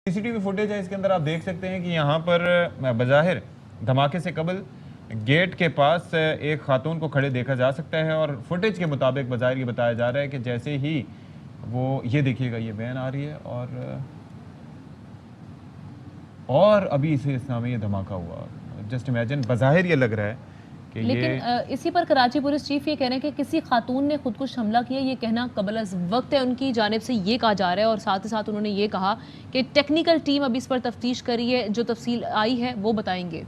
CCTV footage है, इसके अंदर आप देख सकते हैं कि यहाँ पर बज़ाहिर धमाके से कबल गेट के पास एक खातून को खड़े देखा जा सकता है और फुटेज के मुताबिक बज़ाहिर ये बताया जा रहा है कि जैसे ही वो ये देखिएगा ये वैन आ रही है और अभी इस नामे ये धमाका हुआ। जस्ट इमेजिन, बज़ाहिर ये लग रहा है कि लेकिन इसी पर कराची पुलिस चीफ ये कह रहे हैं कि किसी खातून ने खुदकुश हमला किया, ये कहना कबल अज़ वक्त है उनकी जानिब से ये कहा जा रहा है। और साथ ही साथ उन्होंने ये कहा कि टेक्निकल टीम अभी इस पर तफ्तीश करी है, जो तफसील आई है वो बताएंगे।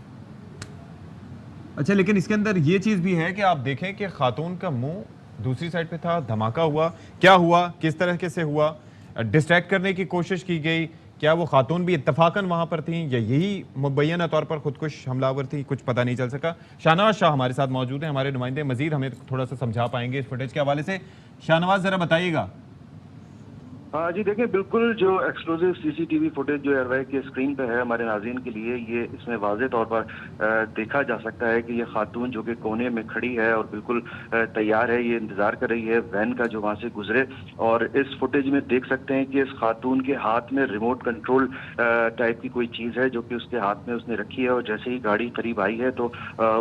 अच्छा, लेकिन इसके अंदर ये चीज़ भी है कि आप देखें कि खातून का मुंह दूसरी साइड पे था, धमाका हुआ, क्या हुआ, किस तरह से हुआ, डिस्ट्रैक्ट करने की कोशिश की गई, क्या वो खातून भी इत्तफाकन वहाँ पर थी या यही मुबैना तौर पर खुदकुश हमलावर थी, कुछ पता नहीं चल सका। शाहनवाज शाह हमारे साथ मौजूद हैं, हमारे नुमाइंदे, मजीद हमें थोड़ा सा समझा पाएंगे इस फुटेज के हवाले से। शाहनवाज ज़रा बताइएगा। हाँ जी, देखिए बिल्कुल जो एक्सक्लूसिव सीसीटीवी फुटेज जो एयरवाई के स्क्रीन पे है हमारे नाज़रीन के लिए, ये इसमें वाज़े तौर पर देखा जा सकता है कि ये खातून जो कि कोने में खड़ी है और बिल्कुल तैयार है, ये इंतज़ार कर रही है वैन का जो वहाँ से गुजरे। और इस फुटेज में देख सकते हैं कि इस खातून के हाथ में रिमोट कंट्रोल टाइप की कोई चीज़ है जो कि उसके हाथ में उसने रखी है, और जैसे ही गाड़ी करीब आई है तो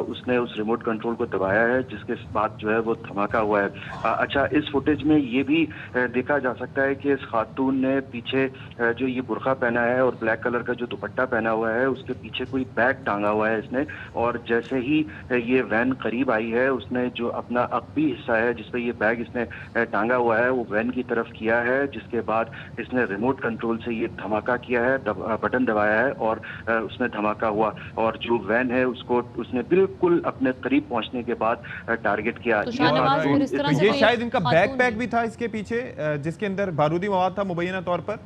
उसने उस रिमोट कंट्रोल को दबाया है, जिसके बाद जो है वो धमाका हुआ है। अच्छा, इस फुटेज में ये भी देखा जा सकता है कि इस खातून ने पीछे जो ये बुर्का पहना है और ब्लैक कलर का जो दुपट्टा पहना हुआ है, उसके पीछे कोई बैग टांगा हुआ है इसने। और जैसे ही ये वैन करीब आई है, उसने जो अपना अकबी हिस्सा है जिसपे ये बैग इसने टांगा हुआ है वो वैन की तरफ किया है, जिसके बाद इसने रिमोट कंट्रोल से ये धमाका किया है, बटन दबाया है और उसमें धमाका हुआ। और जो वैन है उसको उसने बिल्कुल अपने करीब पहुंचने के बाद टारगेट किया। तो ये शायद इनका बैकपैक भी था इसके पीछे, जिसके अंदर बारूदी मवाद था मुबैना तौर पर।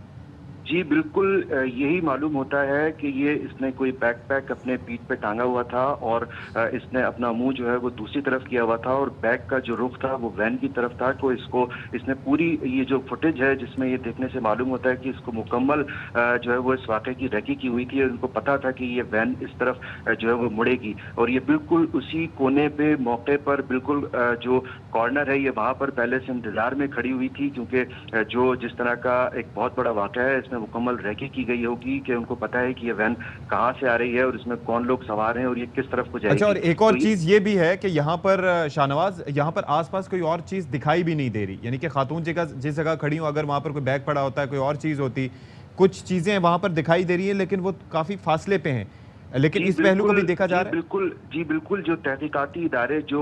जी बिल्कुल, यही मालूम होता है कि ये इसने कोई बैकपैक अपने पीठ पे टांगा हुआ था और इसने अपना मुंह जो है वो दूसरी तरफ किया हुआ था और बैग का जो रुख था वो वैन की तरफ था। तो इसने पूरी ये जो फुटेज है जिसमें ये देखने से मालूम होता है कि इसको मुकम्मल जो है वो इस वाक़े की रेकी की हुई थी और इनको पता था कि ये वैन इस तरफ जो है वो मुड़ेगी। और ये बिल्कुल उसी कोने पे मौके पर बिल्कुल जो कॉर्नर है ये वहाँ पर पहले से इंतजार में खड़ी हुई थी, क्योंकि जो जिस तरह का एक बहुत बड़ा वाक़ा है इसमें मुकम्मल रेकी की गई होगी कि उनको पता है कि ये वैन कहाँ से आ रही है और इसमें कौन लोग सवार हैं और ये किस तरफ को जाएगी। अच्छा, और एक और चीज ये भी है कि यहाँ पर शाहनवाज, यहाँ पर आसपास कोई और चीज दिखाई भी नहीं दे रही, यानी कि खातून जिस जगह खड़ी हो, अगर वहाँ पर कोई बैग पड़ा होता है, कोई और चीज होती, कुछ चीजें वहाँ पर दिखाई दे रही है लेकिन वो काफी फासले पे हैं, लेकिन इस पहलू को भी देखा जा रहा है। जी बिल्कुल, जो तहकीकाती इदारे जो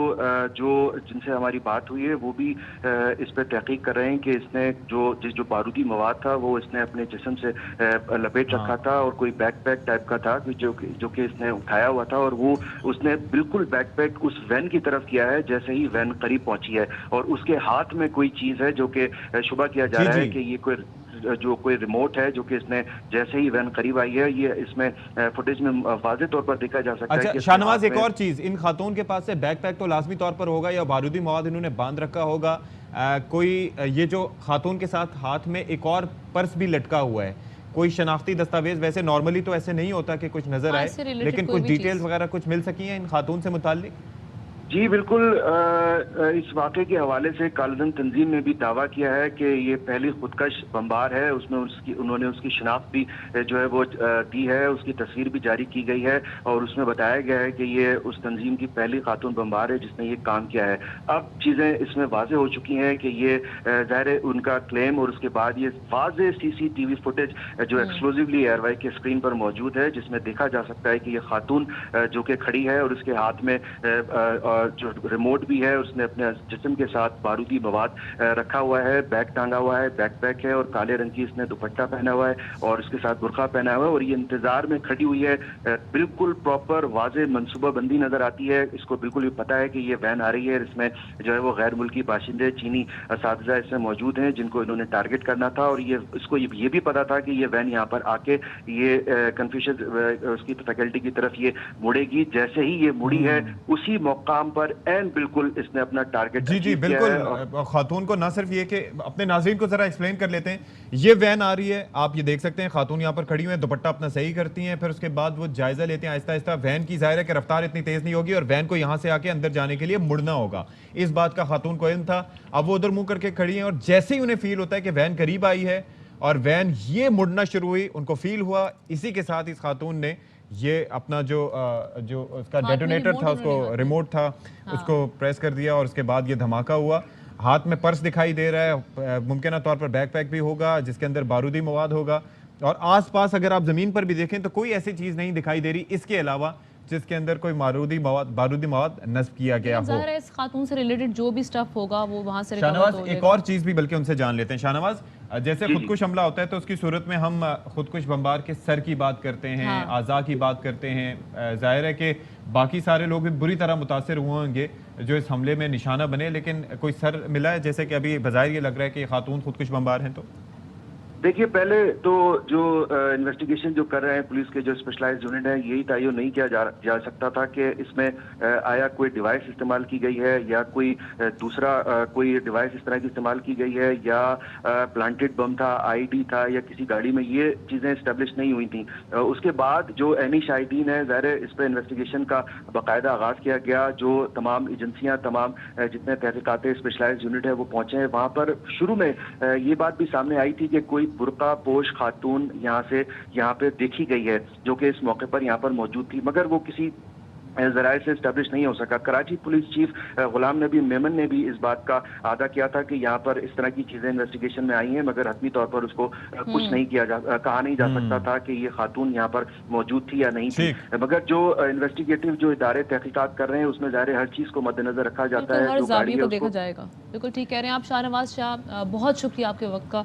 जिनसे हमारी बात हुई है वो भी इस पर तहकीक कर रहे हैं कि इसने जो बारूदी मवाद था वो इसने अपने जिस्म से लपेट रखा था और कोई बैकपैक टाइप का था जो कि इसने उठाया हुआ था और वो उसने बिल्कुल बैकपैक उस वैन की तरफ किया है जैसे ही वैन करीब पहुंची है। और उसके हाथ में कोई चीज़ है जो कि शुबा किया जा रहा है कि ये कोई रिमोट है जो कि इसने जैसे ही वैन करीब आई है, ये इसमें फुटेज में वाज़े तौर पर देखा जा सकता है। अच्छा शाहनवाज, एक और चीज, इन खातून के पास से बैकपैक तो लाजमी तौर पर होगा या बारूदी मवाद इन्होंने बांध रखा होगा, कोई ये जो खातून के साथ हाथ में एक और पर्स भी लटका हुआ है, कोई शनाख्ती दस्तावेज, वैसे नॉर्मली तो ऐसे नहीं होता कि कुछ नजर आए, लेकिन कुछ डिटेल्स वगैरह कुछ मिल सकी हैं इन खातून से मुताल्लिक? जी बिल्कुल, इस वाक़े के हवाले से कालेधन तंजीम ने भी दावा किया है कि ये पहली खुदकश बमबार है। उसमें उन्होंने उसकी शनाख्त भी जो है वो दी है, उसकी तस्वीर भी जारी की गई है और उसमें बताया गया है कि ये उस तंजीम की पहली खातून बमबार है जिसने ये काम किया है। अब चीज़ें इसमें वाज़े हो चुकी हैं कि ये ज़ाहिर उनका क्लेम और उसके बाद ये वाज़े सीसीटीवी फुटेज जो एक्सक्लूसिवली एयरवाई के स्क्रीन पर मौजूद है, जिसमें देखा जा सकता है कि ये खातून जो कि खड़ी है और उसके हाथ में जो रिमोट भी है, उसने अपने जिस्म के साथ बारूदी मवाद रखा हुआ है, बैग टांगा हुआ है, बैकपैक है और काले रंग की इसने दुपट्टा पहना हुआ है और उसके साथ बुर्का पहना हुआ है और ये इंतजार में खड़ी हुई है। बिल्कुल प्रॉपर वाज़े मनसूबा बंदी नजर आती है। इसको बिल्कुल भी पता है कि ये वैन आ रही है, इसमें जो है वो गैर मुल्की बाशिंदे चीनी असातिज़ा इसमें मौजूद हैं जिनको इन्होंने टारगेट करना था और इसको ये भी पता था कि ये वैन यहाँ पर आके ये कन्फ्यूशियस उसकी फैकल्टी की तरफ ये मुड़ेगी। जैसे ही ये मुड़ी है उसी मौकाम पर एंड बिल्कुल इसने अपना टारगेट जी बिल्कुल। खातून को ना सिर्फ ये कि अपने नाज़रीन को जरा एक्सप्लेन कर लेते हैं, ये वैन आ रही है, आप ये देख सकते हैं खातून यहाँ पर खड़ी हुई है, दुपट्टा अपना सही करती हैं, फिर उसके बाद वो जायजा लेते हैं आहिस्ता आहिस्ता। वैन की ज़ाहिर है कि रफ्तार इतनी तेज नहीं होगी और वैन को यहाँ से आके अंदर जाने के लिए मुड़ना होगा, इस बात का खातून को इल्म था। अब वो उधर मुंह करके खड़ी है और जैसे ही उन्हें फील होता है कि वैन करीब आई है اور وین یہ مڑنا شروع ہوئی, ان کو فیل ہوا, اسی کے ساتھ اس خاتون نے یہ اپنا جو اس کا ڈیٹونیٹر تھا, اس کو ریموٹ تھا, اس کو پریس کر دیا, اور اس کے بعد یہ دھماکہ ہوا. ہاتھ میں پرس دکھائی دے رہا ہے, ممکنہ طور پر بیک پیک بھی ہوگا جس کے اندر بارودی مواد ہوگا, اور آس پاس اگر آپ زمین پر بھی دیکھیں تو کوئی ایسی چیز نہیں دکھائی دے رہی اس کے علاوہ جس کے اندر کوئی بارودی مواد نصب کیا گیا ہو. ظاہر ہے اس خاتون سے ریلیٹڈ جو بھی سٹف ہوگا وہ وہاں سے ریکور شاہنواز, ہو ایک اور چیز بھی بلکہ ان سے جان لیتے ہیں. شاہنواز, جیسے خودکش حملہ ہوتا ہے تو اس کی صورت میں ہم خودکش بمبار کے سر کی بات کرتے ہیں, اعضاء کی بات کرتے ہیں. ظاہر ہے کہ باقی سارے لوگ بھی بری طرح متاثر ہوئے ہوں گے جو اس حملے میں نشانہ بنے, لیکن کوئی سر ملا ہے جیسے کہ ابھی بظاہر یہ لگ رہا ہے کہ خاتون خودکش بمبار ہیں؟ تو دیکھیے, پہلے تو جو انویسٹیگیشن جو کر رہے ہیں پولیس کے جو اسپیشلائز یونٹ ہیں, یہی تعین نہیں کیا جا سکتا تھا کہ اس میں آیا کوئی ڈیوائس استعمال کی گئی ہے یا کوئی دوسرا کوئی ڈیوائس اس طرح کی استعمال کی گئی ہے یا پلانٹڈ بم تھا, آئی ڈی تھا یا کسی گاڑی میں. یہ چیزیں اسٹیبلش نہیں ہوئی تھیں. اس کے بعد جو عینی شاہدین ہیں, ظاہر اس پہ انویسٹیگیشن کا باقاعدہ آغاز کیا گیا. جو تمام ایجنسیاں, تمام جتنے تحقیقات اسپیشلائز یونٹ ہے وہ پہنچے ہیں وہاں پر. شروع میں یہ بات بھی سامنے آئی تھی کہ کوئی برقع پوش خاتون یہاں پہ دیکھی گئی ہے جو کہ اس موقع پر یہاں پر موجود تھی, مگر وہ کسی ذرائع سے اسٹیبلش نہیں ہو سکا. کراچی پولیس چیف غلام نبی میمن نے بھی اس بات کا اعادہ کیا تھا کہ یہاں پر اس طرح کی چیزیں انویسٹیگیشن میں آئی ہیں, مگر حتمی طور پر اس کو کچھ نہیں کہا نہیں جا سکتا تھا کہ یہ خاتون یہاں پر موجود تھی یا نہیں تھی. مگر جو انویسٹیگیٹو جو ادارے تحقیقات کر رہے ہیں اس میں ظاہر ہر چیز کو مد نظر رکھا جاتا ہے, ہر زاویے کو دیکھا جائے گا. بالکل ٹھیک کہہ رہے ہیں آپ شاہنواز شاہ, بہت شکریہ آپ کے وقت کا.